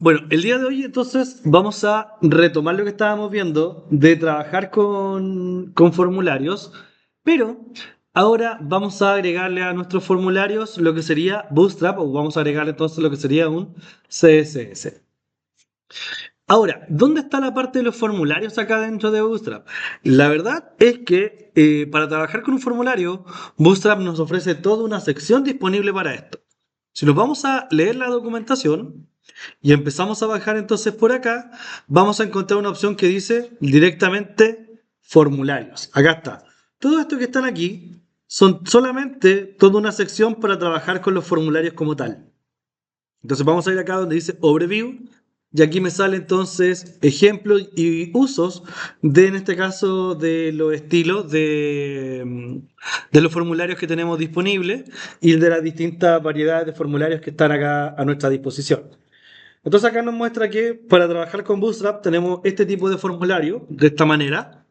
Bueno, el día de hoy entonces vamos a retomar lo que estábamos viendo de trabajar con formularios, pero ahora vamos a agregarle a nuestros formularios lo que sería Bootstrap o vamos a agregarle entonces lo que sería un CSS. Ahora, ¿dónde está la parte de los formularios acá dentro de Bootstrap? La verdad es que para trabajar con un formulario, Bootstrap nos ofrece toda una sección disponible para esto. Si nos vamos a leer la documentación, y empezamos a bajar entonces por acá, vamos a encontrar una opción que dice directamente formularios. Acá está. Todo esto que están aquí son solamente toda una sección para trabajar con los formularios como tal. Entonces vamos a ir acá donde dice Overview y aquí me sale entonces ejemplos y usos de, en este caso, de los estilos de los formularios que tenemos disponibles y de las distintas variedades de formularios que están acá a nuestra disposición. Entonces acá nos muestra que para trabajar con Bootstrap tenemos este tipo de formulario, de esta manera.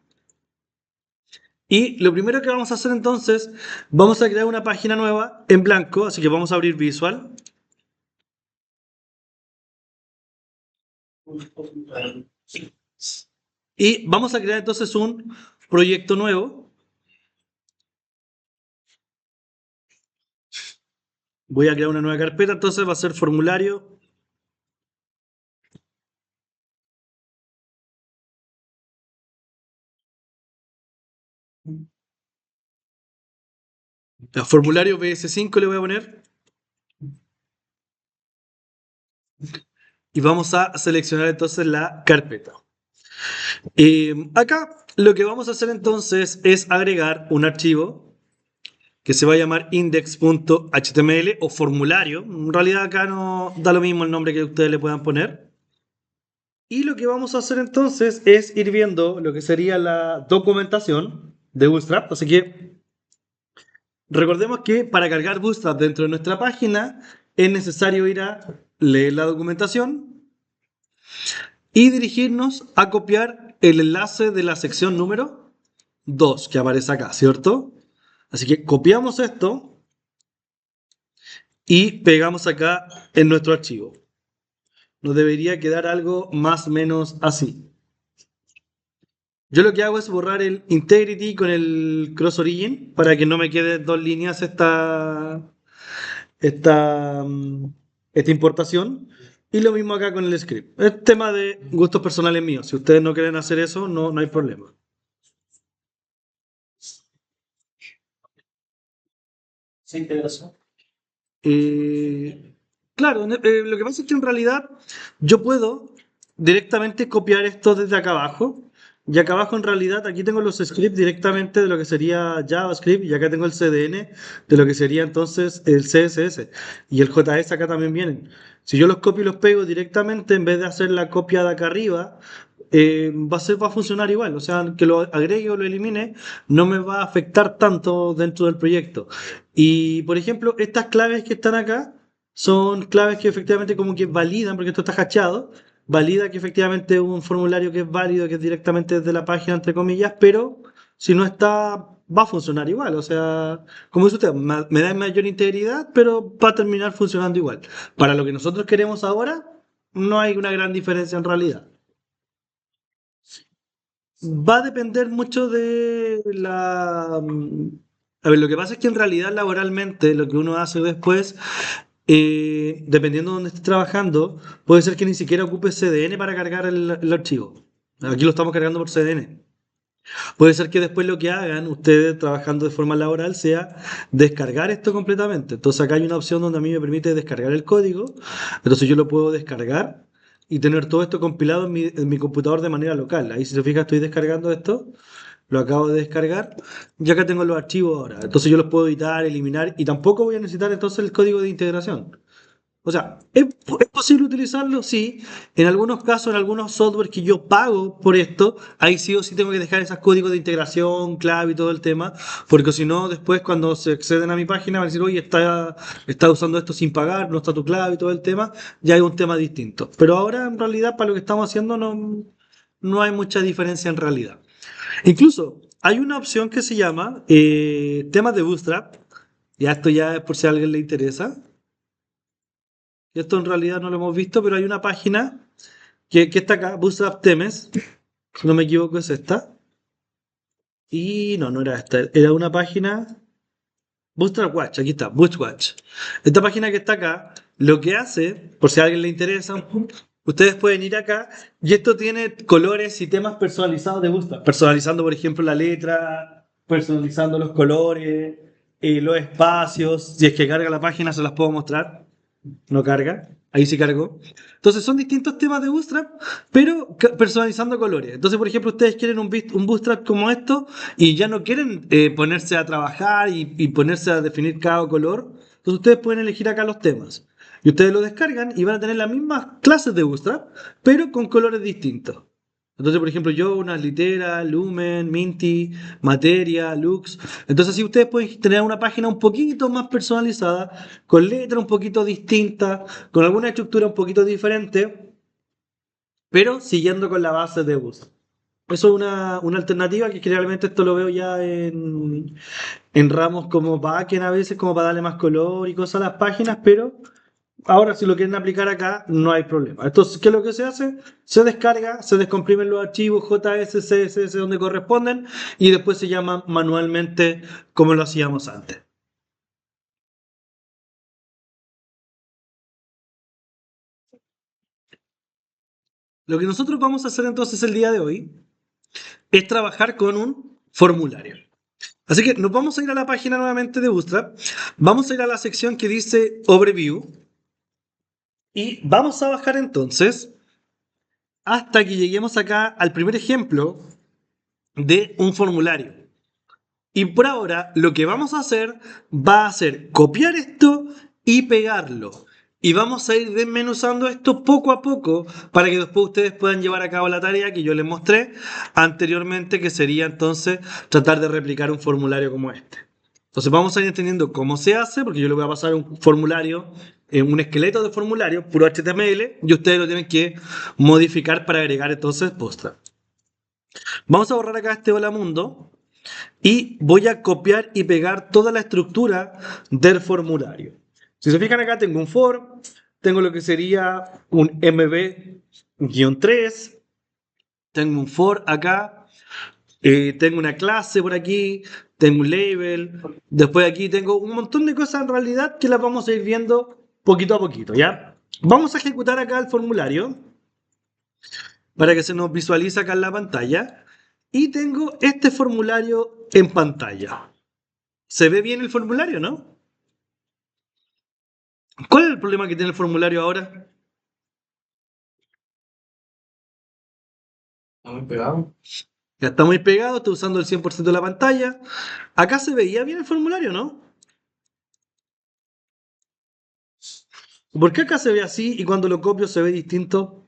Y lo primero que vamos a hacer entonces, vamos a crear una página nueva en blanco, así que vamos a abrir Visual. Y vamos a crear entonces un proyecto nuevo. Voy a crear una nueva carpeta, entonces va a ser formulario. Formulario BS5 le voy a poner. Y vamos a seleccionar entonces la carpeta. Acá lo que vamos a hacer entonces es agregar un archivo que se va a llamar index.html o formulario. En realidad acá no da lo mismo el nombre que ustedes le puedan poner. Y lo que vamos a hacer entonces es ir viendo lo que sería la documentación de Bootstrap. Así que recordemos que para cargar Bootstrap dentro de nuestra página es necesario ir a leer la documentación y dirigirnos a copiar el enlace de la sección número 2 que aparece acá, ¿cierto? Así que copiamos esto y pegamos acá en nuestro archivo. Nos debería quedar algo más o menos así. Yo lo que hago es borrar el integrity con el cross origin para que no me quede dos líneas esta, mm, esta importación. Y lo mismo acá con el script. Es tema de gustos personales míos. Si ustedes no quieren hacer eso, no hay problema. Sí, integración. Claro, lo que pasa es que en realidad yo puedo directamente copiar esto desde acá abajo. Y acá abajo en realidad aquí tengo los scripts directamente de lo que sería JavaScript y acá tengo el CDN de lo que sería entonces el CSS. Y el JS acá también vienen. Si yo los copio y los pego directamente en vez de hacer la copia de acá arriba, va a funcionar igual. O sea, que lo agregue o lo elimine no me va a afectar tanto dentro del proyecto. Y, por ejemplo, estas claves que están acá son claves que efectivamente como que validan, porque esto está hachado, valida que efectivamente es un formulario que es válido, que es directamente desde la página, entre comillas, pero si no está, va a funcionar igual. O sea, como dice usted, me da mayor integridad, pero va a terminar funcionando igual. Para lo que nosotros queremos ahora, no hay una gran diferencia en realidad. Va a depender mucho de la... A ver, lo que pasa es que en realidad laboralmente lo que uno hace después, dependiendo de dónde esté trabajando, puede ser que ni siquiera ocupe CDN para cargar el archivo. Aquí lo estamos cargando por CDN. Puede ser que después lo que hagan ustedes trabajando de forma laboral sea descargar esto completamente. Entonces acá hay una opción donde a mí me permite descargar el código. Entonces yo lo puedo descargar y tener todo esto compilado en mi computador de manera local. Ahí si se fija estoy descargando esto. Lo acabo de descargar. Y acá tengo los archivos ahora. Entonces yo los puedo editar, eliminar y tampoco voy a necesitar entonces el código de integración. O sea, ¿es posible utilizarlo? Sí. En algunos casos, en algunos software que yo pago por esto, ahí sí o sí tengo que dejar esos códigos de integración, clave y todo el tema, porque si no, después cuando se acceden a mi página van a decir, oye, está usando esto sin pagar, no está tu clave y todo el tema, ya hay un tema distinto. Pero ahora, en realidad, para lo que estamos haciendo, no hay mucha diferencia en realidad. Incluso, hay una opción que se llama temas de Bootstrap, ya esto ya es por si a alguien le interesa que esto en realidad no lo hemos visto, pero hay una página que está acá, Bootstrap Themes, si no me equivoco es esta. Y no, no era esta, era una página, Bootstrap Watch, aquí está, Bootstrap Watch. Esta página que está acá, lo que hace, por si a alguien le interesa, ustedes pueden ir acá y esto tiene colores y temas personalizados de Bootstrap. Personalizando, por ejemplo, la letra, personalizando los colores, los espacios. Si es que carga la página, se las puedo mostrar. No carga, ahí sí cargó. Entonces son distintos temas de Bootstrap, pero personalizando colores. Entonces, por ejemplo, ustedes quieren un Bootstrap como esto y ya no quieren ponerse a trabajar y ponerse a definir cada color. Entonces ustedes pueden elegir acá los temas. Y ustedes lo descargan y van a tener las mismas clases de Bootstrap, pero con colores distintos. Entonces, por ejemplo, yo, unas literas, Lumen, Minty, Materia, Lux. Entonces, así ustedes pueden tener una página un poquito más personalizada, con letra un poquito distinta, con alguna estructura un poquito diferente, pero siguiendo con la base de Bootstrap. Eso es una alternativa que generalmente esto lo veo ya en ramos como backend a veces, como para darle más color y cosas a las páginas, pero ahora, si lo quieren aplicar acá, no hay problema. Entonces, ¿qué es lo que se hace? Se descarga, se descomprimen los archivos JS, CSS donde corresponden y después se llaman manualmente como lo hacíamos antes. Lo que nosotros vamos a hacer entonces el día de hoy es trabajar con un formulario. Así que nos vamos a ir a la página nuevamente de Bootstrap. Vamos a ir a la sección que dice Overview y vamos a bajar entonces hasta que lleguemos acá al primer ejemplo de un formulario. Y por ahora lo que vamos a hacer va a ser copiar esto y pegarlo. Y vamos a ir desmenuzando esto poco a poco para que después ustedes puedan llevar a cabo la tarea que yo les mostré anteriormente, que sería entonces tratar de replicar un formulario como este. Entonces vamos a ir entendiendo cómo se hace, porque yo les voy a pasar un formulario, un esqueleto de formulario, puro HTML, y ustedes lo tienen que modificar para agregar entonces Bootstrap. Vamos a borrar acá este hola mundo y voy a copiar y pegar toda la estructura del formulario. Si se fijan acá tengo un for, tengo lo que sería un mb-3, tengo un for acá, tengo una clase por aquí, tengo un label, después aquí tengo un montón de cosas en realidad que las vamos a ir viendo poquito a poquito, ¿ya? Vamos a ejecutar acá el formulario para que se nos visualice acá en la pantalla y tengo este formulario en pantalla. ¿Se ve bien el formulario, no? ¿Cuál es el problema que tiene el formulario ahora? Está muy pegado. Ya está muy pegado, está usando el 100% de la pantalla. Acá se veía bien el formulario, ¿no? ¿Por qué acá se ve así y cuando lo copio se ve distinto?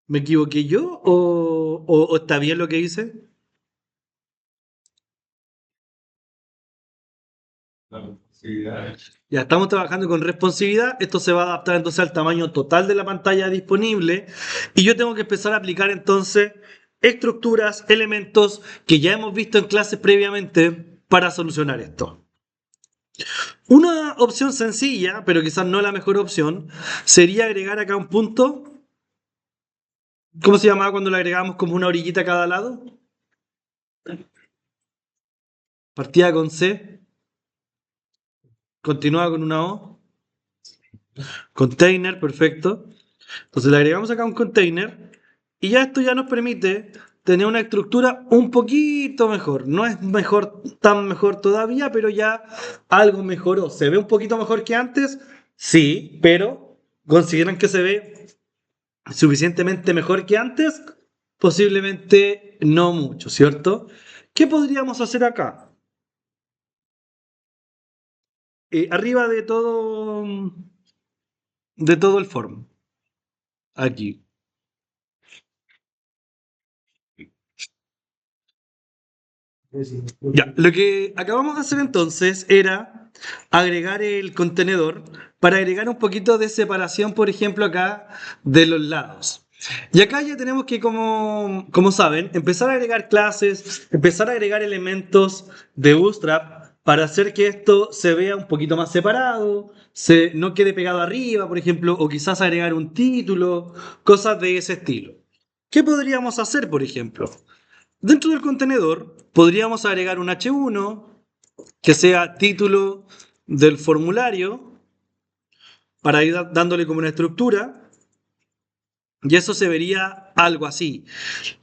¿Me equivoqué yo o está bien lo que hice? Sí, Ya estamos trabajando con responsividad. Esto se va a adaptar entonces al tamaño total de la pantalla disponible. Y yo tengo que empezar a aplicar entonces estructuras, elementos que ya hemos visto en clases previamente para solucionar esto. Una opción sencilla, pero quizás no la mejor opción, sería agregar acá un punto. ¿Cómo se llamaba cuando le agregamos como una orillita a cada lado? Partía con C, continuaba con una O. Container, perfecto. Entonces le agregamos acá un container y ya esto ya nos permite tener una estructura un poquito mejor. No es mejor, tan mejor todavía, pero ya algo mejoró. ¿Se ve un poquito mejor que antes? Sí, pero ¿consideran que se ve suficientemente mejor que antes? Posiblemente no mucho, ¿cierto? ¿Qué podríamos hacer acá? Arriba de todo el form. Aquí. Ya, lo que acabamos de hacer entonces era agregar el contenedor para agregar un poquito de separación, por ejemplo, acá de los lados. Y acá ya tenemos que, como saben, empezar a agregar clases, empezar a agregar elementos de Bootstrap para hacer que esto se vea un poquito más separado, no quede pegado arriba, por ejemplo, o quizás agregar un título, cosas de ese estilo. ¿Qué podríamos hacer, por ejemplo? Dentro del contenedor podríamos agregar un H1 que sea título del formulario para ir dándole como una estructura y eso se vería algo así.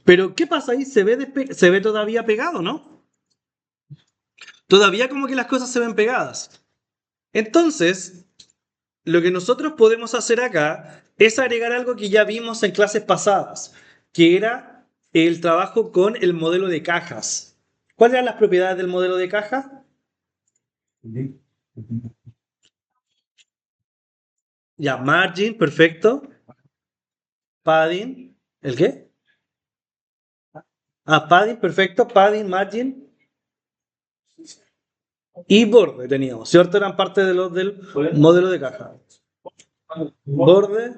Pero ¿qué pasa ahí? Se ve todavía pegado, ¿no? Todavía como que las cosas se ven pegadas. Entonces, lo que nosotros podemos hacer acá es agregar algo que ya vimos en clases pasadas, que era el trabajo con el modelo de cajas. ¿Cuáles eran las propiedades del modelo de caja? Ya, margin, perfecto. Padding, ¿el qué? Ah, padding, perfecto. Padding, margin y borde teníamos, ¿cierto? Eran parte de los del modelo de caja. Borde.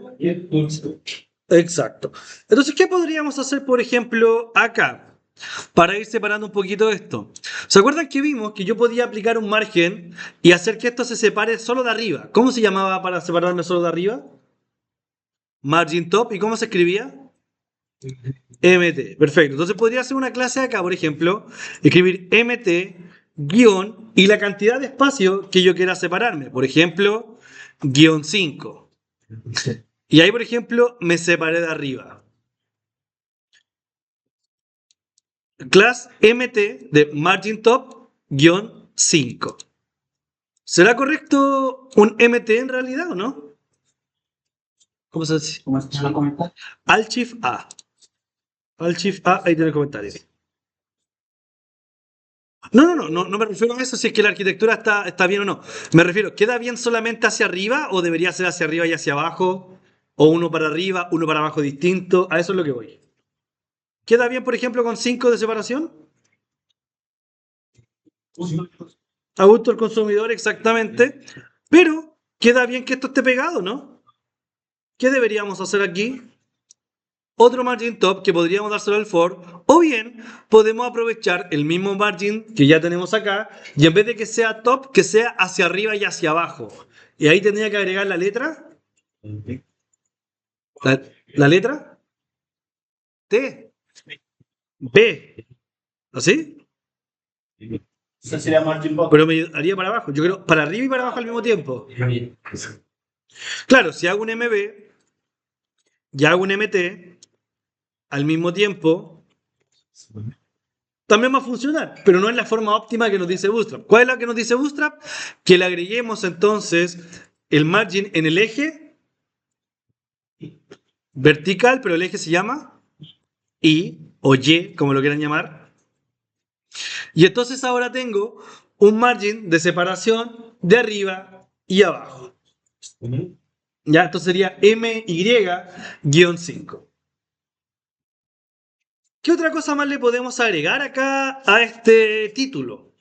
Exacto. Entonces, ¿qué podríamos hacer, por ejemplo, acá? Para ir separando un poquito esto. ¿Se acuerdan que vimos que yo podía aplicar un margen y hacer que esto se separe solo de arriba? ¿Cómo se llamaba para separarme solo de arriba? Margin top. ¿Y cómo se escribía? MT. Perfecto. Entonces podría hacer una clase acá, por ejemplo, escribir MT guión y la cantidad de espacio que yo quiera separarme. Por ejemplo, guión 5. Y ahí, por ejemplo, me separé de arriba. Class MT de margin top guión 5. ¿Será correcto un MT en realidad o no? ¿Cómo se dice? Alt Shift A. Alt Shift A, ahí tiene el comentario. No me refiero a eso si es que la arquitectura está bien o no. Me refiero, ¿queda bien solamente hacia arriba o debería ser hacia arriba y hacia abajo? ¿O uno para arriba, uno para abajo distinto? A eso es lo que voy. ¿Queda bien, por ejemplo, con 5 de separación? A gusto del consumidor, exactamente. Pero queda bien que esto esté pegado, ¿no? ¿Qué deberíamos hacer aquí? Otro margin top que podríamos dárselo al for, o bien podemos aprovechar el mismo margin que ya tenemos acá y en vez de que sea top, que sea hacia arriba y hacia abajo. Y ahí tendría que agregar la letra. ¿La letra? T. B. ¿Así? Eso sería margin bot. Pero me haría para abajo. Yo creo para arriba y para abajo al mismo tiempo. Claro, si hago un MB y hago un MT al mismo tiempo, también va a funcionar, pero no es la forma óptima que nos dice Bootstrap. ¿Cuál es la que nos dice Bootstrap? Que le agreguemos entonces el margin en el eje vertical, pero el eje se llama Y o Y, como lo quieran llamar. Y entonces ahora tengo un margin de separación de arriba y abajo. Ya, esto sería MY-5. ¿Qué otra cosa más le podemos agregar acá a este título?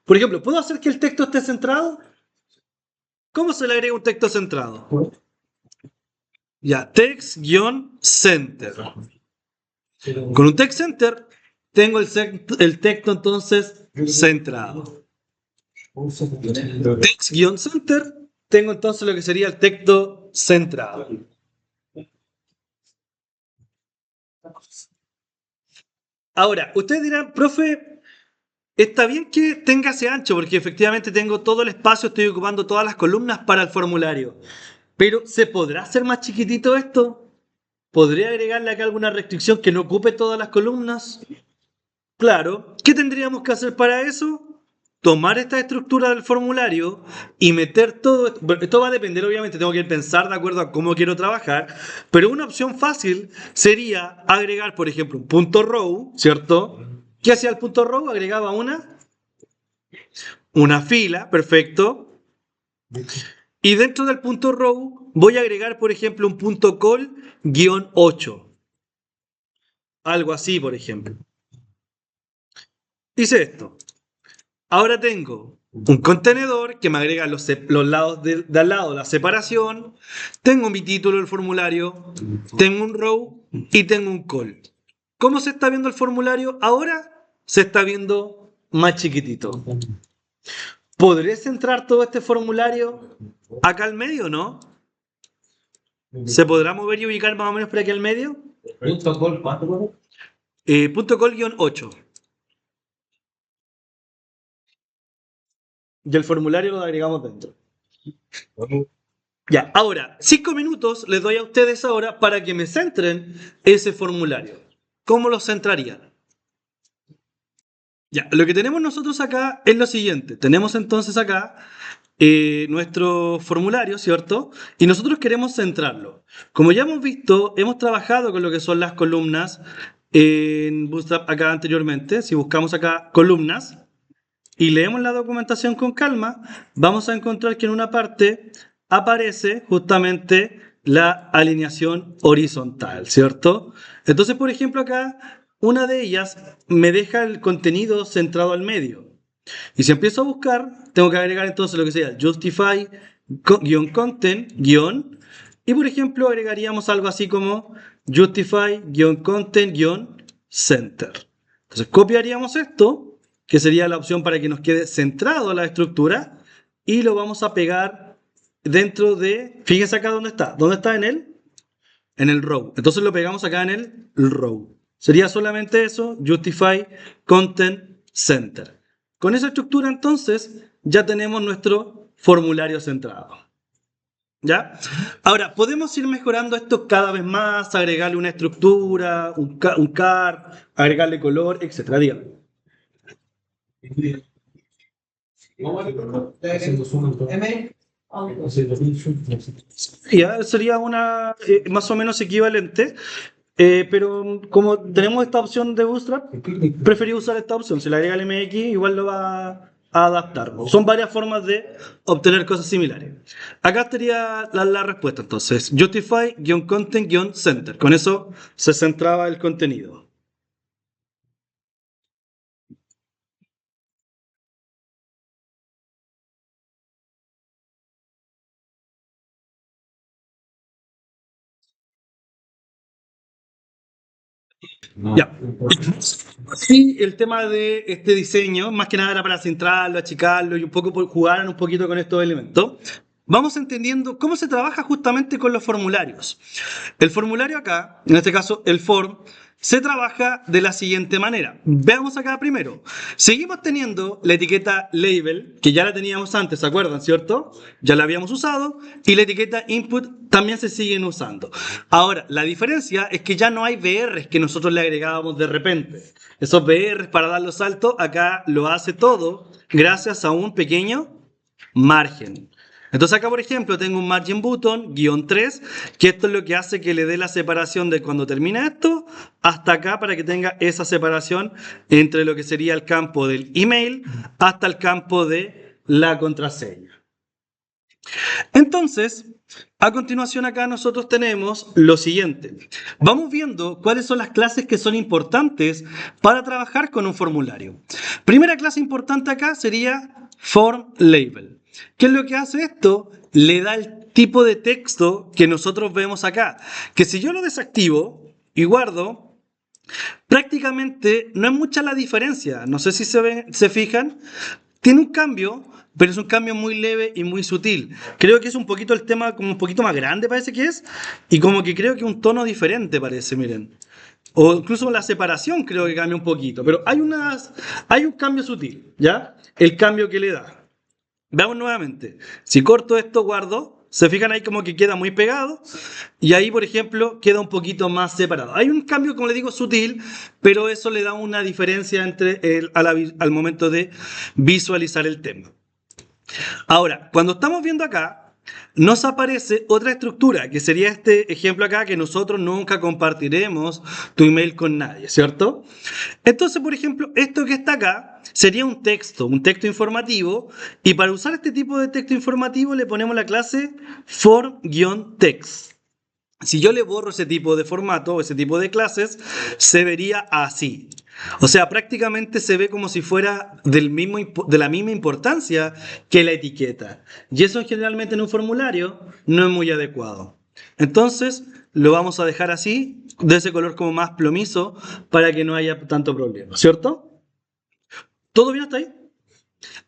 Por ejemplo, ¿puedo hacer que el texto esté centrado? ¿Cómo se le agrega un texto centrado? Ya, text-center. Con un text center tengo el texto entonces centrado. Text-center tengo entonces lo que sería el texto centrado. Ahora, ustedes dirán, profe, está bien que tenga ese ancho porque efectivamente tengo todo el espacio, estoy ocupando todas las columnas para el formulario. Pero ¿se podrá hacer más chiquitito esto? ¿Podría agregarle acá alguna restricción que no ocupe todas las columnas? Claro. ¿Qué tendríamos que hacer para eso? Tomar esta estructura del formulario y meter todo esto. Esto va a depender, obviamente, tengo que pensar de acuerdo a cómo quiero trabajar, pero una opción fácil sería agregar, por ejemplo, un punto row, ¿cierto? ¿Qué hacía el punto row? Agregaba una fila, perfecto. Y dentro del punto row voy a agregar, por ejemplo, un punto call-8. Algo así, por ejemplo. Dice esto. Ahora tengo un contenedor que me agrega los lados de al lado la separación. Tengo mi título del formulario. Tengo un row y tengo un call. ¿Cómo se está viendo el formulario? Ahora se está viendo más chiquitito. ¿Podré centrar todo este formulario acá al medio o no? ¿Se podrá mover y ubicar más o menos por aquí al medio? Punto col, ¿cuánto? Punto col-8. Y el formulario lo agregamos dentro. Ya, ahora, 5 minutos les doy a ustedes ahora para que me centren ese formulario. ¿Cómo lo centrarían? Ya, lo que tenemos nosotros acá es lo siguiente. Tenemos entonces acá nuestro formulario, ¿cierto? Y nosotros queremos centrarlo. Como ya hemos visto, hemos trabajado con lo que son las columnas en Bootstrap acá anteriormente. Si buscamos acá columnas y leemos la documentación con calma, vamos a encontrar que en una parte aparece justamente la alineación horizontal, ¿cierto? Entonces, por ejemplo, acá una de ellas me deja el contenido centrado al medio. Y si empiezo a buscar, tengo que agregar entonces lo que sería justify content y por ejemplo agregaríamos algo así como justify content center. Entonces copiaríamos esto, que sería la opción para que nos quede centrado la estructura, y lo vamos a pegar dentro de, fíjense acá dónde está. ¿Dónde está en él? En el row. Entonces lo pegamos acá en el row. Sería solamente eso, justify content center. Con esa estructura entonces ya tenemos nuestro formulario centrado. ¿Ya? Ahora, podemos ir mejorando esto cada vez más, agregarle una estructura, un car, agregarle color, etc. Dígame. Ya, sería una más o menos equivalente, pero como tenemos esta opción de Bootstrap, preferí usar esta opción. Si le agrega el MX, igual lo va a adaptar. Son varias formas de obtener cosas similares. Acá estaría la respuesta entonces. Justify-content-center. Con eso se centraba el contenido. Ya. Sí, el tema de este diseño, más que nada era para centrarlo, achicarlo y un poco jugar un poquito con estos elementos. Vamos entendiendo cómo se trabaja justamente con los formularios. El formulario acá, en este caso el form, se trabaja de la siguiente manera. Veamos acá primero. Seguimos teniendo la etiqueta label, que ya la teníamos antes, ¿se acuerdan, cierto? Ya la habíamos usado. Y la etiqueta input también se siguen usando. Ahora, la diferencia es que ya no hay BRs que nosotros le agregábamos de repente. Esos BRs para dar los saltos, acá lo hace todo gracias a un pequeño margen. Entonces acá, por ejemplo, tengo un margin button, -3, que esto es lo que hace que le dé la separación de cuando termina esto hasta acá para que tenga esa separación entre lo que sería el campo del email hasta el campo de la contraseña. Entonces, a continuación acá nosotros tenemos lo siguiente. Vamos viendo cuáles son las clases que son importantes para trabajar con un formulario. Primera clase importante acá sería form label. ¿Qué es lo que hace esto? Le da el tipo de texto que nosotros vemos acá. Que si yo lo desactivo y guardo, prácticamente no es mucha la diferencia. No sé si se fijan. Tiene un cambio, pero es un cambio muy leve y muy sutil. Creo que es un poquito el tema, como un poquito más grande parece que es, y como que creo que un tono diferente parece, miren. O incluso la separación creo que cambia un poquito, pero hay un cambio sutil, ¿ya? El cambio que le da. Veamos nuevamente. Si corto esto, guardo, se fijan ahí como que queda muy pegado y ahí, por ejemplo, queda un poquito más separado. Hay un cambio, como le digo, sutil, pero eso le da una diferencia al momento de visualizar el tema. Ahora, cuando estamos viendo acá, nos aparece otra estructura, que sería este ejemplo acá, que nosotros nunca compartiremos tu email con nadie, ¿cierto? Entonces, por ejemplo, esto que está acá sería un texto informativo, y para usar este tipo de texto informativo le ponemos la clase form-text. Si yo le borro ese tipo de formato o ese tipo de clases, se vería así. O sea, prácticamente se ve como si fuera de la misma importancia que la etiqueta. Y eso generalmente en un formulario no es muy adecuado. Entonces, lo vamos a dejar así, de ese color como más plomizo, para que no haya tanto problema, ¿cierto? ¿Todo bien hasta ahí?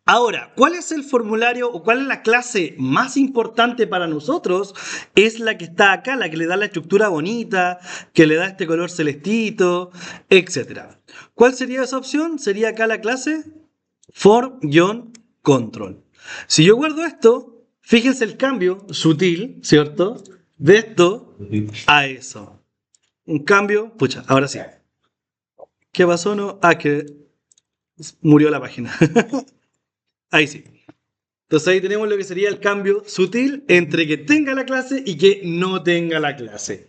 Ahora, ¿cuál es el formulario o cuál es la clase más importante para nosotros? Es la que está acá, la que le da la estructura bonita, que le da este color celestito, etcétera. ¿Cuál sería esa opción? Sería acá la clase for-control. Si yo guardo esto, fíjense el cambio sutil, ¿cierto? De esto a eso. Un cambio, pucha, ahora sí. ¿Qué pasó? No, que murió la página. Ahí sí. Entonces ahí tenemos lo que sería el cambio sutil entre que tenga la clase y que no tenga la clase.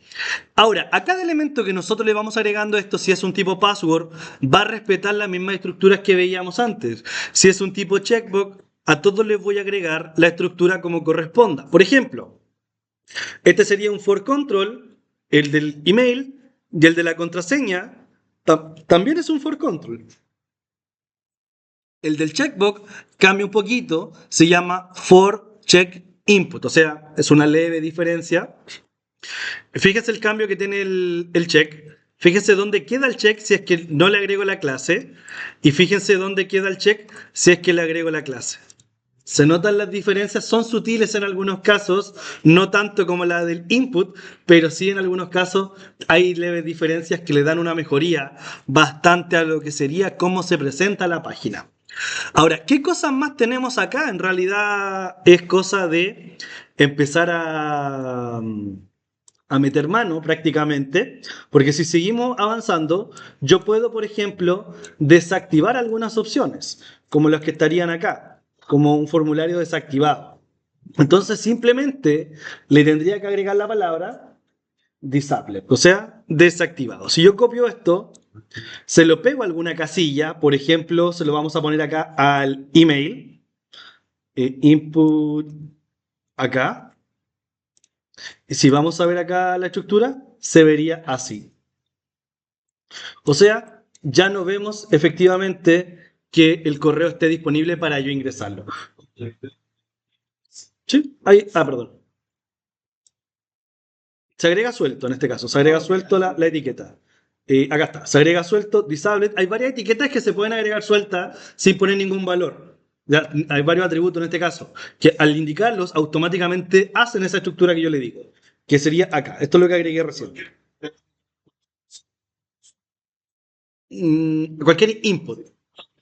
Ahora, a cada elemento que nosotros le vamos agregando esto, si es un tipo password, va a respetar las mismas estructuras que veíamos antes. Si es un tipo checkbox, a todos les voy a agregar la estructura como corresponda. Por ejemplo, este sería un for control, el del email y el de la contraseña también es un for control. El del checkbox cambia un poquito, se llama for check input, o sea, es una leve diferencia. Fíjese el cambio que tiene el check. Fíjense dónde queda el check si es que no le agrego la clase. Y fíjense dónde queda el check si es que le agrego la clase. Se notan las diferencias, son sutiles en algunos casos, no tanto como la del input, pero sí en algunos casos hay leves diferencias que le dan una mejoría bastante a lo que sería cómo se presenta la página. Ahora, ¿qué cosas más tenemos acá? En realidad es cosa de empezar a meter mano prácticamente, porque si seguimos avanzando, yo puedo, por ejemplo, desactivar algunas opciones, como las que estarían acá, como un formulario desactivado. Entonces simplemente le tendría que agregar la palabra disabled, o sea, desactivado. Si yo copio esto, se lo pego a alguna casilla, por ejemplo, se lo vamos a poner acá al email, input acá. Y si vamos a ver acá la estructura, se vería así. O sea, ya no vemos efectivamente que el correo esté disponible para yo ingresarlo. ¿Sí? Ahí, perdón. Se agrega suelto en este caso, se agrega suelto la etiqueta. Acá está, se agrega suelto, disabled. Hay varias etiquetas que se pueden agregar sueltas sin poner ningún valor. Ya, hay varios atributos en este caso, que al indicarlos automáticamente hacen esa estructura que yo le digo, que sería acá. Esto es lo que agregué recién. Cualquier input.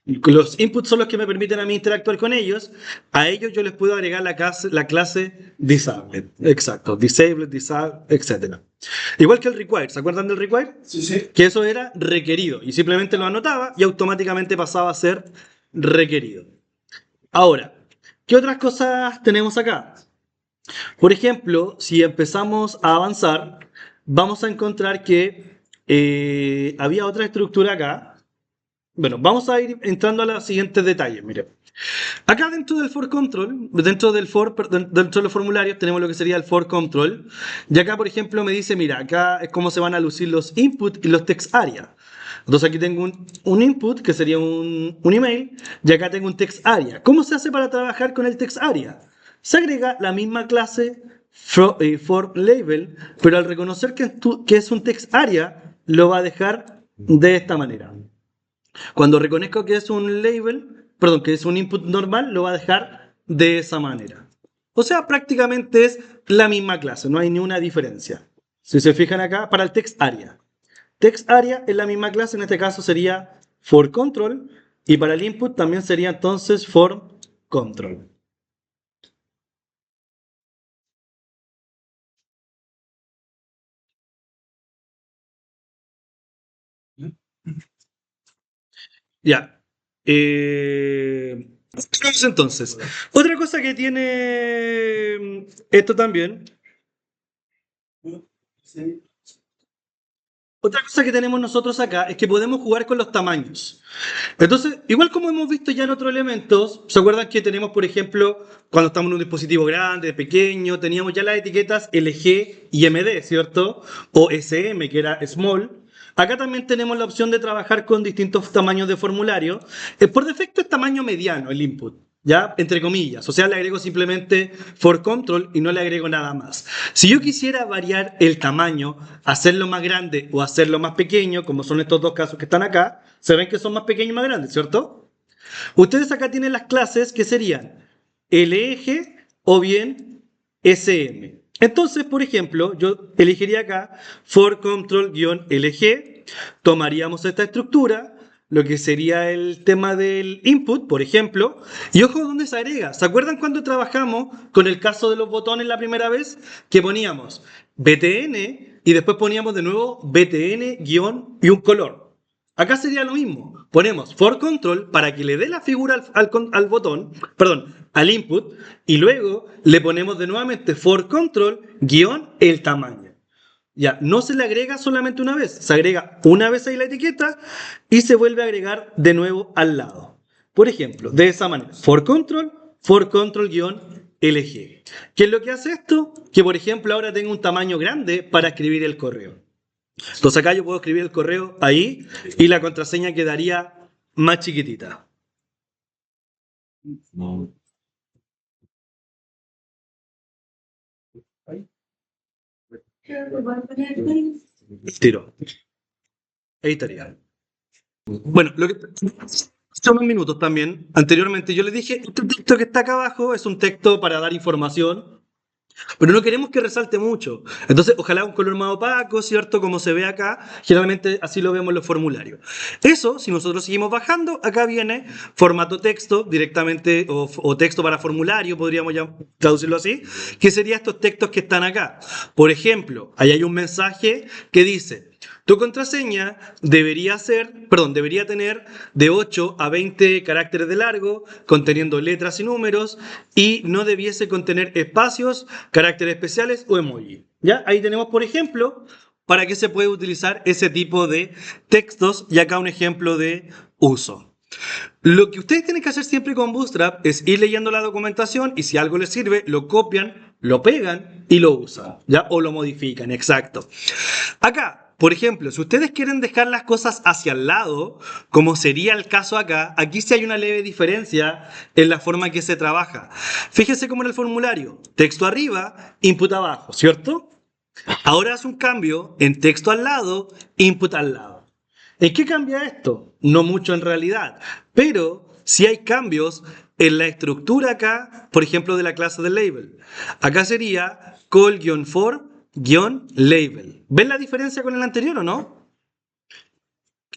Los inputs son los que me permiten a mí interactuar con ellos. A ellos yo les puedo agregar la clase disabled. Exacto, disabled, etc. Igual que el require. ¿Se acuerdan del require? Sí, sí. Que eso era requerido. Y simplemente lo anotaba y automáticamente pasaba a ser requerido. Ahora, ¿qué otras cosas tenemos acá? Por ejemplo, si empezamos a avanzar, vamos a encontrar que había otra estructura acá. Bueno, vamos a ir entrando a los siguientes detalles. Mire, acá dentro del for control, dentro de los formularios tenemos lo que sería el for control. Y acá, por ejemplo, me dice, mira, acá es cómo se van a lucir los input y los text area. Entonces aquí tengo un input que sería un email y acá tengo un text area. ¿Cómo se hace para trabajar con el text area? Se agrega la misma clase for label, pero al reconocer que es un text area, lo va a dejar de esta manera. Cuando reconozco que es un label, perdón, que es un input normal, lo va a dejar de esa manera. O sea, prácticamente es la misma clase, no hay ni una diferencia. Si se fijan acá, para el text area. Text area es la misma clase, en este caso sería for control, y para el input también sería entonces for control. Ya. Entonces, otra cosa que tiene esto también. Sí. Otra cosa que tenemos nosotros acá es que podemos jugar con los tamaños. Entonces, igual como hemos visto ya en otros elementos, ¿se acuerdan que tenemos, por ejemplo, cuando estamos en un dispositivo grande, pequeño, teníamos ya las etiquetas LG y MD, ¿cierto? O SM, que era small. Acá también tenemos la opción de trabajar con distintos tamaños de formulario. Por defecto es tamaño mediano el input. ¿Ya? Entre comillas. O sea, le agrego simplemente for control y no le agrego nada más. Si yo quisiera variar el tamaño, hacerlo más grande o hacerlo más pequeño, como son estos dos casos que están acá, se ven que son más pequeños y más grandes, ¿cierto? Ustedes acá tienen las clases que serían LEG o bien SM. Entonces, por ejemplo, yo elegiría acá for control-LG, tomaríamos esta estructura, lo que sería el tema del input, por ejemplo, y ojo dónde se agrega. ¿Se acuerdan cuando trabajamos con el caso de los botones la primera vez? Que poníamos BTN y después poníamos de nuevo BTN guión y un color. Acá sería lo mismo. Ponemos for control para que le dé la figura al botón, perdón, al input, y luego le ponemos de nuevamente for control guión el tamaño. Ya, no se le agrega solamente una vez, se agrega una vez ahí la etiqueta y se vuelve a agregar de nuevo al lado. Por ejemplo, de esa manera, for control guión LG. ¿Qué es lo que hace esto? Que por ejemplo ahora tengo un tamaño grande para escribir el correo. Entonces acá yo puedo escribir el correo ahí y la contraseña quedaría más chiquitita. Tiro. Ahí estaría. Bueno, lo que son unos minutos también. Anteriormente yo les dije, este texto que está acá abajo es un texto para dar información, pero no queremos que resalte mucho. Entonces, ojalá un color más opaco, ¿cierto? Como se ve acá. Generalmente así lo vemos en los formularios. Eso, si nosotros seguimos bajando, acá viene formato texto directamente, o texto para formulario, podríamos ya traducirlo así, que serían estos textos que están acá. Por ejemplo, ahí hay un mensaje que dice: tu contraseña debería tener de 8 a 20 caracteres de largo, conteniendo letras y números, y no debiese contener espacios, caracteres especiales o emoji. ¿Ya? Ahí tenemos, por ejemplo, para qué se puede utilizar ese tipo de textos, y acá un ejemplo de uso. Lo que ustedes tienen que hacer siempre con Bootstrap es ir leyendo la documentación y si algo les sirve, lo copian, lo pegan y lo usan, ¿ya? O lo modifican, exacto. Acá, por ejemplo, si ustedes quieren dejar las cosas hacia el lado, como sería el caso acá, aquí sí hay una leve diferencia en la forma que se trabaja. Fíjense cómo en el formulario, texto arriba, input abajo, ¿cierto? Ahora hace un cambio en texto al lado, input al lado. ¿En qué cambia esto? No mucho en realidad, pero sí hay cambios en la estructura acá, por ejemplo, de la clase de label. Acá sería call-for-label. ¿Ven la diferencia con el anterior o no?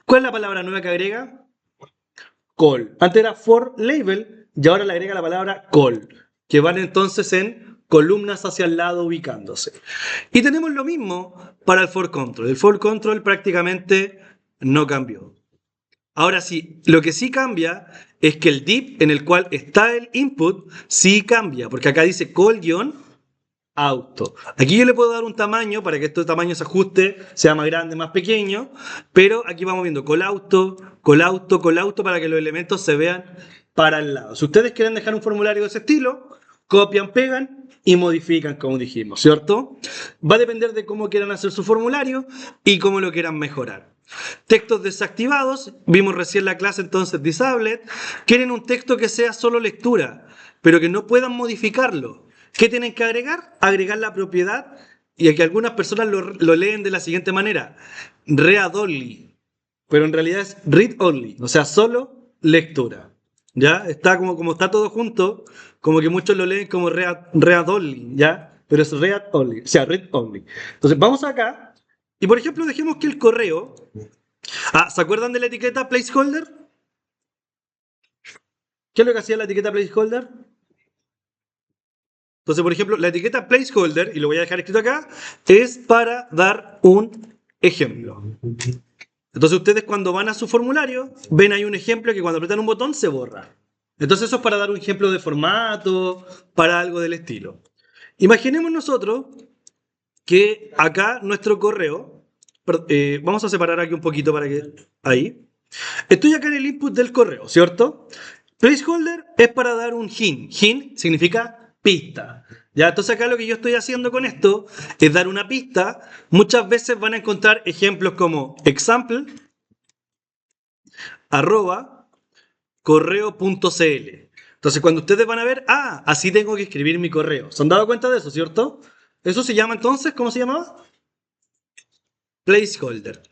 ¿Cuál es la palabra nueva que agrega? Call. Antes era for label y ahora le agrega la palabra call, que van entonces en columnas hacia el lado ubicándose. Y tenemos lo mismo para el for control. El for control prácticamente no cambió. Ahora sí, lo que sí cambia es que el div en el cual está el input sí cambia, porque acá dice call-auto. Aquí yo le puedo dar un tamaño para que este tamaño se ajuste, sea más grande, más pequeño, pero aquí vamos viendo call-auto, call-auto, call-auto para que los elementos se vean para el lado. Si ustedes quieren dejar un formulario de ese estilo, copian, pegan y modifican, como dijimos, ¿cierto? Va a depender de cómo quieran hacer su formulario y cómo lo quieran mejorar. Textos desactivados, vimos recién la clase entonces disabled. Quieren un texto que sea solo lectura, pero que no puedan modificarlo. ¿Qué tienen que agregar? Agregar la propiedad, y aquí algunas personas lo leen de la siguiente manera: read only, pero en realidad es read only, o sea, solo lectura. ¿Ya? Está como está todo junto, como que muchos lo leen como read only, ¿ya? Pero es read only, o sea, read only. Entonces vamos acá y por ejemplo dejemos que el correo... ¿se acuerdan de la etiqueta placeholder? ¿Qué es lo que hacía la etiqueta placeholder? Entonces, por ejemplo, la etiqueta placeholder, y lo voy a dejar escrito acá, es para dar un ejemplo. Entonces ustedes cuando van a su formulario, ven ahí un ejemplo que cuando apretan un botón se borra. Entonces eso es para dar un ejemplo de formato, para algo del estilo. Imaginemos nosotros que acá nuestro correo, vamos a separar aquí un poquito para que... Ahí. Estoy acá en el input del correo, ¿cierto? Placeholder es para dar un hint. Hint significa pista. ¿Ya? Entonces acá lo que yo estoy haciendo con esto es dar una pista. Muchas veces van a encontrar ejemplos como example @correo.cl. Entonces cuando ustedes van a ver, así tengo que escribir mi correo. ¿Se han dado cuenta de eso, cierto? Eso se llama entonces, ¿cómo se llamaba? placeholder.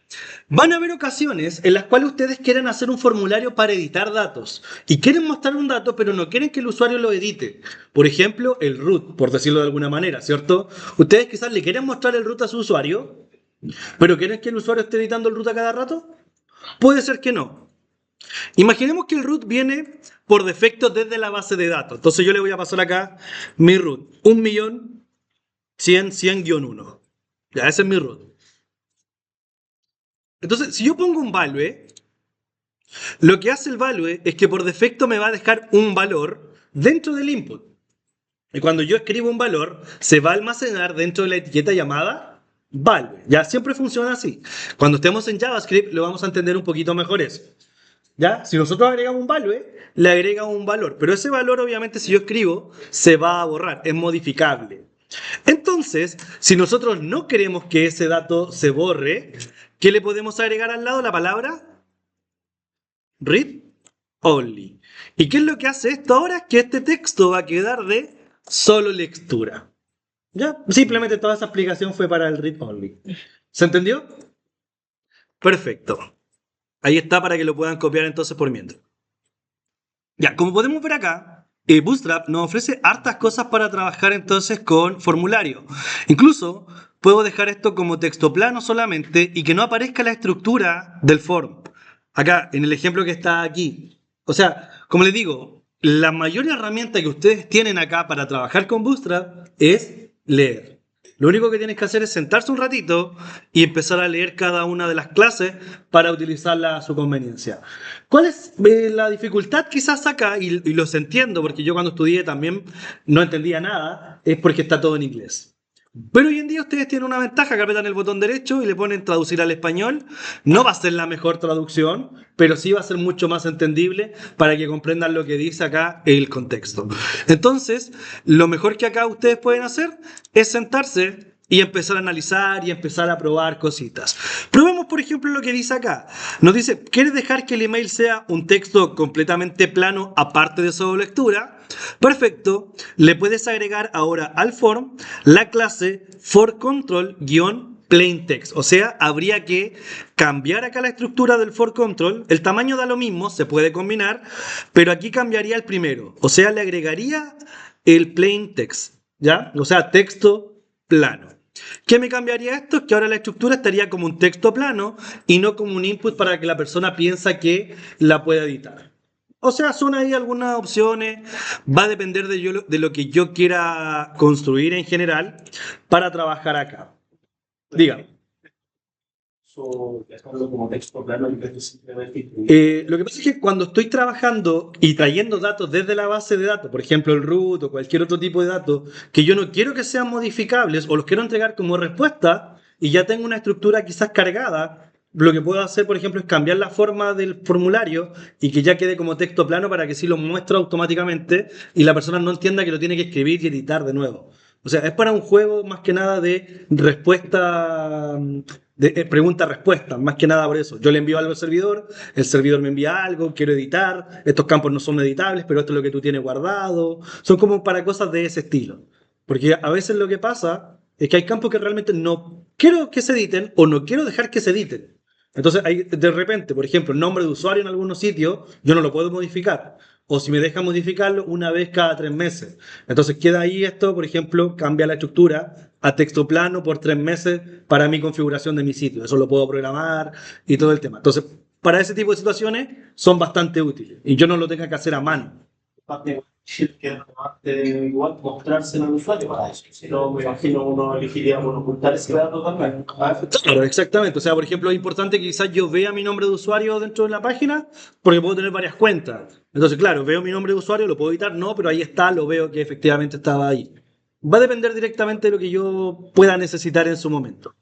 Van a haber ocasiones en las cuales ustedes quieren hacer un formulario para editar datos y quieren mostrar un dato, pero no quieren que el usuario lo edite. Por ejemplo, el root, por decirlo de alguna manera, ¿cierto? Ustedes quizás le quieren mostrar el root a su usuario, pero ¿quieren que el usuario esté editando el root a cada rato? Puede ser que no. Imaginemos que el root viene por defecto desde la base de datos. Entonces yo le voy a pasar acá mi root, 1.100.100-1. Ya, ese es mi root. Entonces, si yo pongo un value, lo que hace el value es que por defecto me va a dejar un valor dentro del input. Y cuando yo escribo un valor, se va a almacenar dentro de la etiqueta llamada value. Ya siempre funciona así. Cuando estemos en JavaScript, lo vamos a entender un poquito mejor eso. ¿Ya? Si nosotros agregamos un value, le agrega un valor. Pero ese valor, obviamente, si yo escribo, se va a borrar. Es modificable. Entonces, si nosotros no queremos que ese dato se borre, ¿qué le podemos agregar al lado? La palabra read only. ¿Y qué es lo que hace esto ahora? Que este texto va a quedar de solo lectura. ¿Ya? Simplemente toda esa explicación fue para el read only. ¿Se entendió? Perfecto. Ahí está para que lo puedan copiar entonces por mientras. Ya, como podemos ver acá, Bootstrap nos ofrece hartas cosas para trabajar entonces con formulario. Incluso puedo dejar esto como texto plano solamente y que no aparezca la estructura del form. Acá, en el ejemplo que está aquí. O sea, como les digo, la mayor herramienta que ustedes tienen acá para trabajar con Bootstrap es leer. Lo único que tienes que hacer es sentarse un ratito y empezar a leer cada una de las clases para utilizarla a su conveniencia. ¿Cuál es la dificultad quizás acá? Y los entiendo, porque yo cuando estudié también no entendía nada, es porque está todo en inglés. Pero hoy en día ustedes tienen una ventaja, que apretan el botón derecho y le ponen traducir al español. No va a ser la mejor traducción, pero sí va a ser mucho más entendible para que comprendan lo que dice acá el contexto. Entonces, lo mejor que acá ustedes pueden hacer es sentarse y empezar a analizar y empezar a probar cositas. Probemos, por ejemplo, lo que dice acá. Nos dice, ¿quieres dejar que el email sea un texto completamente plano aparte de solo lectura? Perfecto. Le puedes agregar ahora al form la clase forControl-plainText. O sea, habría que cambiar acá la estructura del forControl. El tamaño da lo mismo, se puede combinar, pero aquí cambiaría el primero. O sea, le agregaría el plainText, ¿ya? O sea, texto plano. ¿Qué me cambiaría esto? Es que ahora la estructura estaría como un texto plano y no como un input para que la persona piensa que la pueda editar. O sea, son ahí algunas opciones. Va a depender de lo que yo quiera construir en general para trabajar acá. Dígame. Dejarlo como texto plano en vez de simplemente. Lo que pasa es que cuando estoy trabajando y trayendo datos desde la base de datos, por ejemplo el root o cualquier otro tipo de datos, que yo no quiero que sean modificables o los quiero entregar como respuesta y ya tengo una estructura quizás cargada, lo que puedo hacer, por ejemplo, es cambiar la forma del formulario y que ya quede como texto plano para que sí lo muestre automáticamente y la persona no entienda que lo tiene que escribir y editar de nuevo. O sea, es para un juego más que nada de respuesta, de pregunta-respuesta, más que nada por eso. Yo le envío algo al servidor, el servidor me envía algo, quiero editar, estos campos no son editables, pero esto es lo que tú tienes guardado. Son como para cosas de ese estilo. Porque a veces lo que pasa es que hay campos que realmente no quiero que se editen o no quiero dejar que se editen. Entonces, hay, de repente, por ejemplo, el nombre de usuario en algunos sitios, yo no lo puedo modificar. O si me deja modificarlo una vez cada 3 meses. Entonces queda ahí esto, por ejemplo, cambia la estructura a texto plano por 3 meses para mi configuración de mi sitio. Eso lo puedo programar y todo el tema. Entonces, para ese tipo de situaciones son bastante útiles. Y yo no lo tenga que hacer a mano. Igual mostrarse al usuario para eso. Si no, me imagino uno elegiría por ocultar ese dato también. Claro, exactamente. O sea, por ejemplo, es importante que quizás yo vea mi nombre de usuario dentro de la página porque puedo tener varias cuentas. Entonces, claro, veo mi nombre de usuario, lo puedo editar, no, pero ahí está, lo veo que efectivamente estaba ahí. Va a depender directamente de lo que yo pueda necesitar en su momento.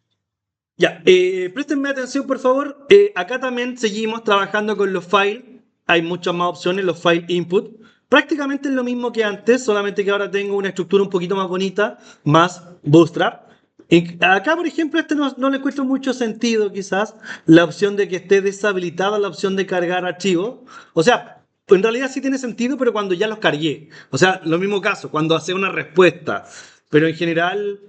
Ya, préstenme atención, por favor. Acá también seguimos trabajando con los files. Hay muchas más opciones, los file input. Prácticamente es lo mismo que antes, solamente que ahora tengo una estructura un poquito más bonita, más Bootstrap. Y acá, por ejemplo, no le encuentro mucho sentido, quizás, la opción de que esté deshabilitada la opción de cargar archivos. O sea, en realidad sí tiene sentido, pero cuando ya los cargué. O sea, lo mismo caso, cuando hace una respuesta. Pero en general,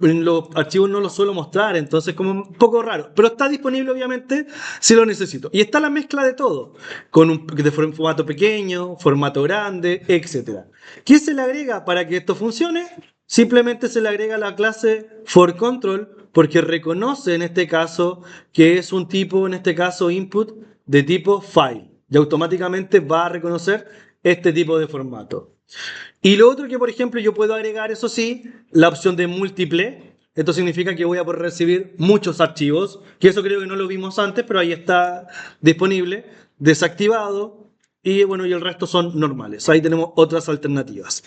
en los archivos no los suelo mostrar, entonces como un poco raro. Pero está disponible obviamente si lo necesito. Y está la mezcla de todo, de formato pequeño, formato grande, etc. ¿Qué se le agrega para que esto funcione? Simplemente se le agrega la clase forControl porque reconoce en este caso que es un tipo, en este caso input, de tipo file. Y automáticamente va a reconocer este tipo de formato. Y lo otro que, por ejemplo, yo puedo agregar, eso sí, la opción de múltiple. Esto significa que voy a poder recibir muchos archivos, que eso creo que no lo vimos antes, pero ahí está disponible, desactivado, y bueno, y el resto son normales. Ahí tenemos otras alternativas.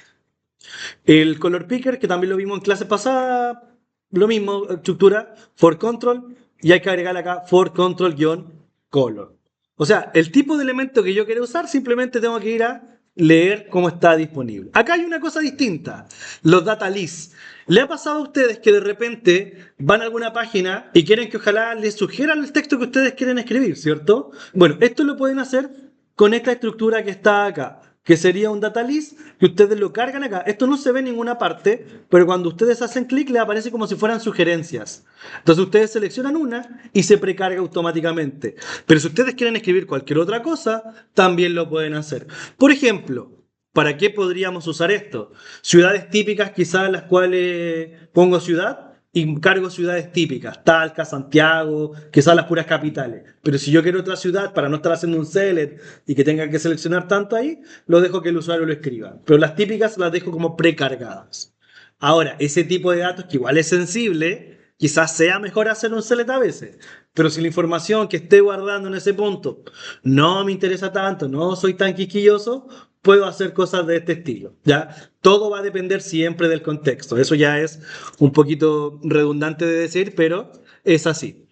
El color picker, que también lo vimos en clase pasada, lo mismo, estructura for control, y hay que agregar acá for control-color. O sea, el tipo de elemento que yo quiero usar, simplemente tengo que ir a leer cómo está disponible. Acá hay una cosa distinta, los data lists. ¿Le ha pasado a ustedes que de repente van a alguna página y quieren que ojalá les sugieran el texto que ustedes quieren escribir, ¿cierto? Bueno, esto lo pueden hacer con esta estructura que está acá, que sería un data list que ustedes lo cargan acá. Esto no se ve en ninguna parte, pero cuando ustedes hacen clic les aparece como si fueran sugerencias. Entonces ustedes seleccionan una y se precarga automáticamente. Pero si ustedes quieren escribir cualquier otra cosa, también lo pueden hacer. Por ejemplo, ¿para qué podríamos usar esto? Ciudades típicas, quizás las cuales pongo ciudad y cargo ciudades típicas, Talca, Santiago, quizás las puras capitales. Pero si yo quiero otra ciudad para no estar haciendo un select y que tenga que seleccionar tanto ahí, lo dejo que el usuario lo escriba. Pero las típicas las dejo como precargadas. Ahora, ese tipo de datos que igual es sensible, quizás sea mejor hacer un select a veces. Pero si la información que esté guardando en ese punto no me interesa tanto, no soy tan quisquilloso, puedo hacer cosas de este estilo, ¿ya? Todo va a depender siempre del contexto. Eso ya es un poquito redundante de decir, pero es así.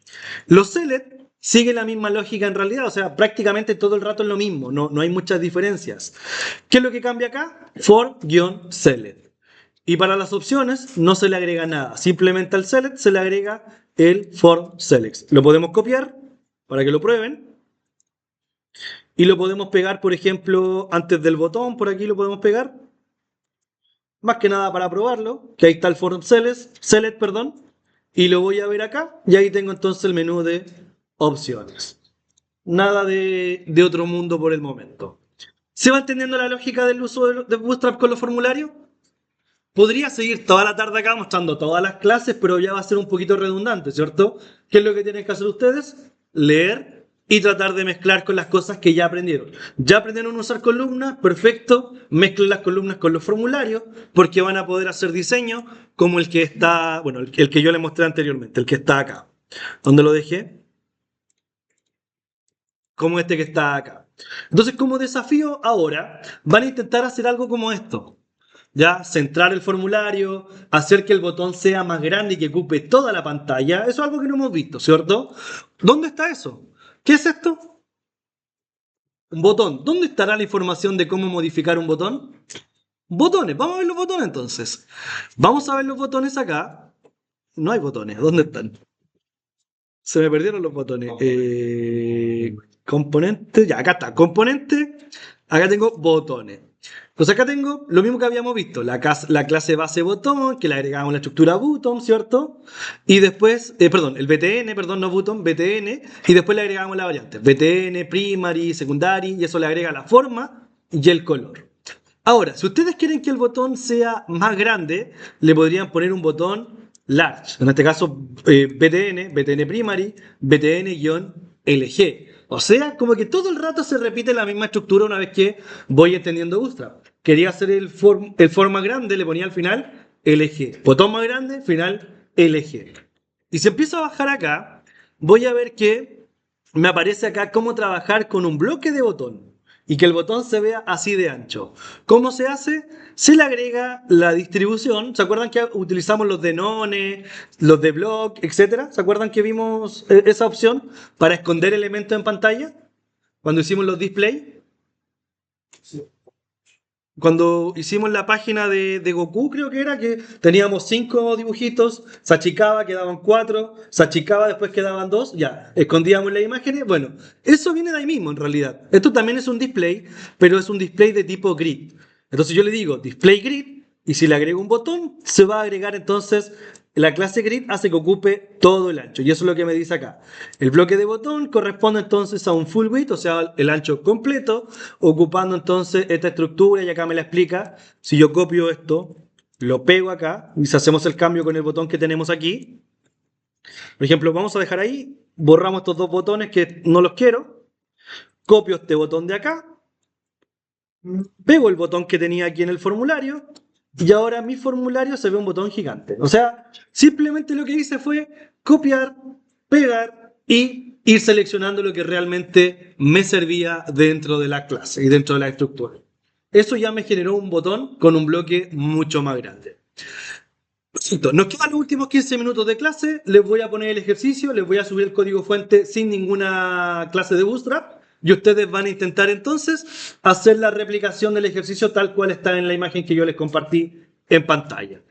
Los select siguen la misma lógica en realidad, o sea, prácticamente todo el rato es lo mismo, no hay muchas diferencias. ¿Qué es lo que cambia acá? For-select. Y para las opciones no se le agrega nada, simplemente al select se le agrega el for select. Lo podemos copiar para que lo prueben. Y lo podemos pegar, por ejemplo, antes del botón, por aquí lo podemos pegar. Más que nada para probarlo, que ahí está el form select, perdón. Y lo voy a ver acá, y ahí tengo entonces el menú de opciones. Nada de otro mundo por el momento. ¿Se va entendiendo la lógica del uso de Bootstrap con los formularios? Podría seguir toda la tarde acá mostrando todas las clases, pero ya va a ser un poquito redundante, ¿cierto? ¿Qué es lo que tienen que hacer ustedes? Leer y tratar de mezclar con las cosas que ya aprendieron. Ya aprendieron a usar columnas, perfecto, mezclen las columnas con los formularios, porque van a poder hacer diseño como el que está, bueno, el que yo les mostré anteriormente, el que está acá. ¿Dónde lo dejé? Como este que está acá. Entonces, como desafío ahora, van a intentar hacer algo como esto. Ya, centrar el formulario, hacer que el botón sea más grande y que ocupe toda la pantalla. Eso es algo que no hemos visto, ¿cierto? ¿Dónde está eso? ¿Qué es esto? Un botón. ¿Dónde estará la información de cómo modificar un botón? Botones. Vamos a ver los botones entonces. Vamos a ver los botones acá. No hay botones. ¿Dónde están? Se me perdieron los botones. Componente. Ya, acá está. Componente. Acá tengo botones. Entonces acá tengo lo mismo que habíamos visto, la clase base botón, que le agregamos la estructura button, ¿cierto? Y después, perdón, el btn, perdón, no button, btn, y después le agregamos la variante, btn, primary, secondary, y eso le agrega la forma y el color. Ahora, si ustedes quieren que el botón sea más grande, le podrían poner un botón large, en este caso btn primary, btn-lg. O sea, como que todo el rato se repite la misma estructura una vez que voy entendiendo Bootstrap. Quería hacer el form más grande, le ponía al final LG. Botón más grande, final LG. Y si empiezo a bajar acá, voy a ver que me aparece acá cómo trabajar con un bloque de botón y que el botón se vea así de ancho. ¿Cómo se hace? Se le agrega la distribución. ¿Se acuerdan que utilizamos los de none, los de block, etcétera? ¿Se acuerdan que vimos esa opción para esconder elementos en pantalla? Cuando hicimos los display. Cuando hicimos la página de Goku, creo que era, que teníamos 5 dibujitos, se achicaba, quedaban 4, se achicaba, después quedaban 2, ya, escondíamos las imágenes. Bueno, eso viene de ahí mismo en realidad. Esto también es un display, pero es un display de tipo grid. Entonces yo le digo display grid, y si le agrego un botón, se va a agregar entonces la clase grid hace que ocupe todo el ancho, y eso es lo que me dice acá. El bloque de botón corresponde entonces a un full width, o sea, el ancho completo, ocupando entonces esta estructura, y acá me la explica. Si yo copio esto, lo pego acá, y si hacemos el cambio con el botón que tenemos aquí, por ejemplo, vamos a dejar ahí, borramos estos dos botones que no los quiero, copio este botón de acá, pego el botón que tenía aquí en el formulario, y ahora mi formulario se ve un botón gigante. O sea, simplemente lo que hice fue copiar, pegar y ir seleccionando lo que realmente me servía dentro de la clase y dentro de la estructura. Eso ya me generó un botón con un bloque mucho más grande. Perfecto. Nos quedan los últimos 15 minutos de clase. Les voy a poner el ejercicio, les voy a subir el código fuente sin ninguna clase de Bootstrap. Y ustedes van a intentar entonces hacer la replicación del ejercicio tal cual está en la imagen que yo les compartí en pantalla.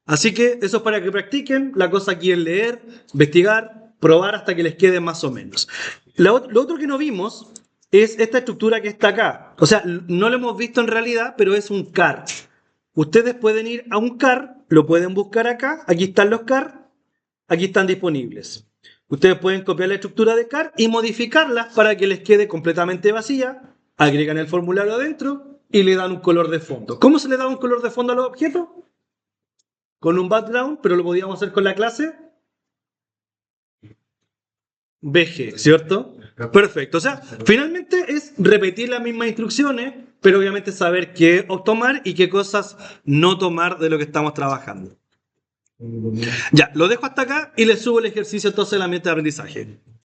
Así que eso es para que practiquen. La cosa aquí es leer, investigar, probar hasta que les quede más o menos. Lo otro que no vimos es esta estructura que está acá. O sea, no lo hemos visto en realidad, pero es un car. Ustedes pueden ir a un car, lo pueden buscar acá. Aquí están los car, aquí están disponibles. Ustedes pueden copiar la estructura de car y modificarla para que les quede completamente vacía. Agregan el formulario adentro y le dan un color de fondo. ¿Cómo se le da un color de fondo a los objetos? Con un background, pero lo podíamos hacer con la clase BG, ¿cierto? Perfecto. O sea, finalmente es repetir las mismas instrucciones, pero obviamente saber qué tomar y qué cosas no tomar de lo que estamos trabajando. Ya, lo dejo hasta acá y les subo el ejercicio entonces en la ambiente de aprendizaje.